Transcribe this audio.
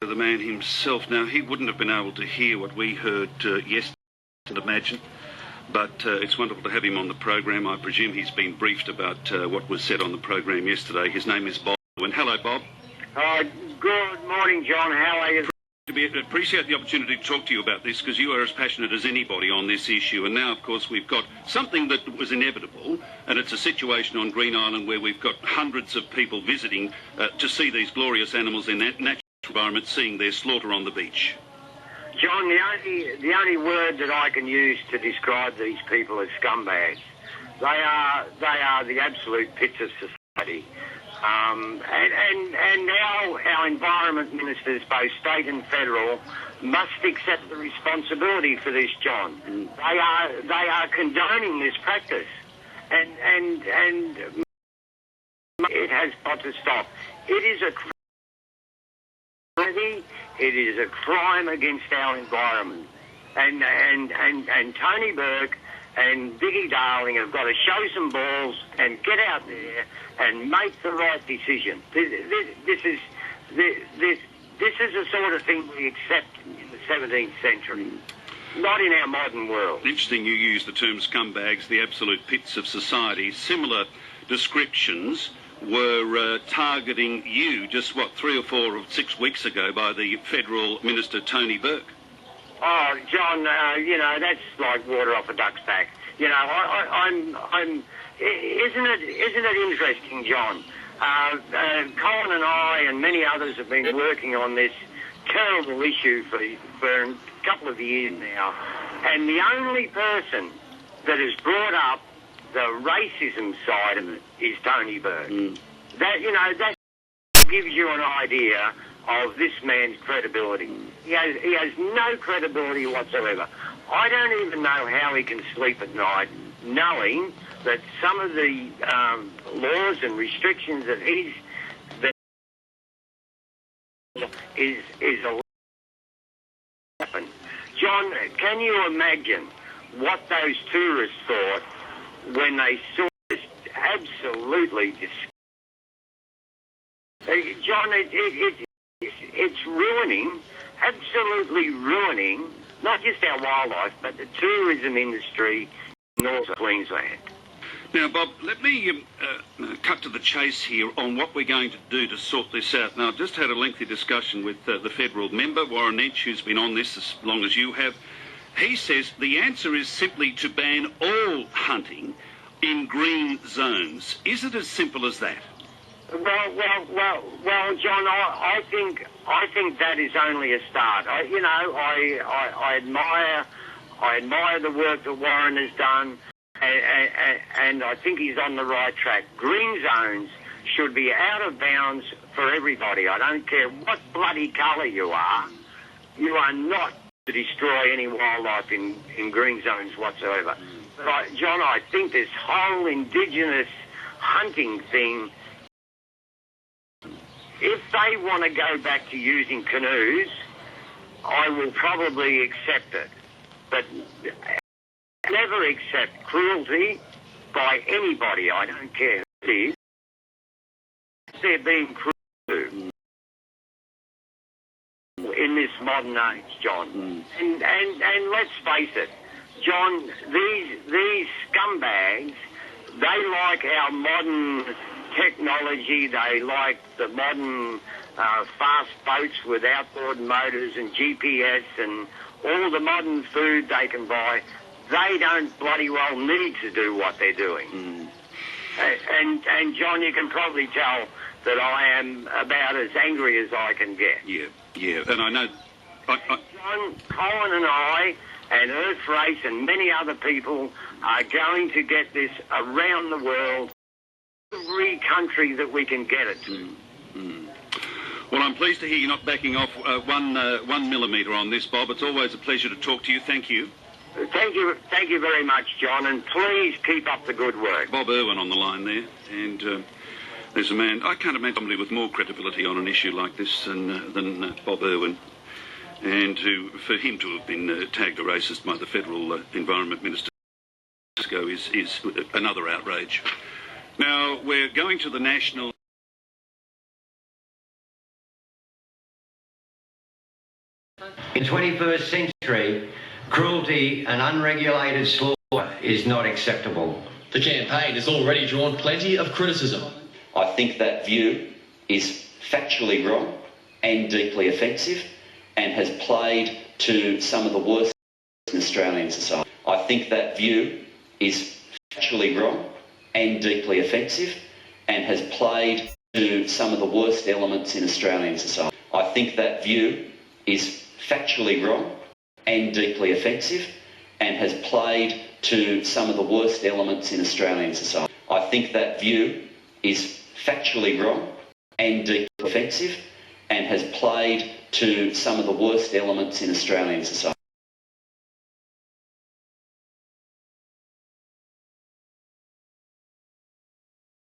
The man himself. Now, he wouldn't have been able to hear what we heard yesterday, I'd imagine, but it's wonderful to have him on the program. I presume he's been briefed about what was said on the program yesterday. His name is Bob. And hello, Bob. Good morning, John. How are you? Appreciate the opportunity to talk to you about this, because you are as passionate as anybody on this issue. And now, of course, we've got something that was inevitable, and it's a situation on Green Island where we've got hundreds of people visiting to see these glorious animals in that natural environment, seeing their slaughter on the beach. John, the only word that I can use to describe these people as scumbags. They are the absolute pits of society. And now our environment ministers, both state and federal, must accept the responsibility for this, John. They are condoning this practice, and it has got to stop. It is a It is a crime against our environment. And Tony Burke and Vicky Darling have got to show some balls and get out there and make the right decision. This is the sort of thing we accept in the 17th century, not in our modern world. Interesting you use the term scumbags, the absolute pits of society. Similar descriptions were targeting you just, 3 or 4 or 6 weeks ago by the federal minister, Tony Burke. Oh, John, that's like water off a duck's back. Isn't it interesting, John? Colin and I and many others have been working on this terrible issue for a couple of years now, and the only person that has brought up the racism side of it is Tony Burke. That gives you an idea of this man's credibility. He has no credibility whatsoever. I don't even know how he can sleep at night knowing that some of the laws and restrictions that is allowed to happen. John, can you imagine what those tourists thought when they saw this absolutely John, it's ruining, absolutely ruining, not just our wildlife, but the tourism industry in North Queensland. Now, Bob, let me cut to the chase here on what we're going to do to sort this out. Now, I've just had a lengthy discussion with the federal member, Warren Edge, who's been on this as long as you have. He says the answer is simply to ban all hunting in green zones. Is it as simple as that? Well, John, I think that is only a start. I admire the work that Warren has done, and I think he's on the right track. Green zones should be out of bounds for everybody. I don't care what bloody colour you are not to destroy any wildlife in green zones whatsoever. But John, I think this whole Indigenous hunting thing, if they want to go back to using canoes, I will probably accept it. But never accept cruelty by anybody. I don't care who it is. They're being cruel to in this modern age, John. And let's face it, John, these scumbags, they like our modern technology, they like the modern fast boats with outboard motors and GPS and all the modern food they can buy. They don't bloody well need to do what they're doing. And John, you can probably tell that I am about as angry as I can get. Yeah, and I know... John, Colin and I and Earth Race and many other people are going to get this around the world, every country that we can get it to. Well, I'm pleased to hear you're not backing off 1 millimetre on this, Bob. It's always a pleasure to talk to you. Thank you. Thank you very much, John, and please keep up the good work. Bob Irwin on the line there, and there's a man, I can't imagine somebody with more credibility on an issue like this than Bob Irwin, and for him to have been tagged a racist by the federal Environment Minister is another outrage. Now, we're going to the national In the 21st century, cruelty and unregulated slaughter is not acceptable. The campaign has already drawn plenty of criticism. I think that view is factually wrong and deeply offensive and has played to some of the worst in Australian society. I think that view is factually wrong and deeply offensive and has played to some of the worst elements in Australian society. I think that view is factually wrong and deeply offensive and has played to some of the worst elements in Australian society. I think that view is factually wrong and deeply offensive and has played to some of the worst elements in Australian society.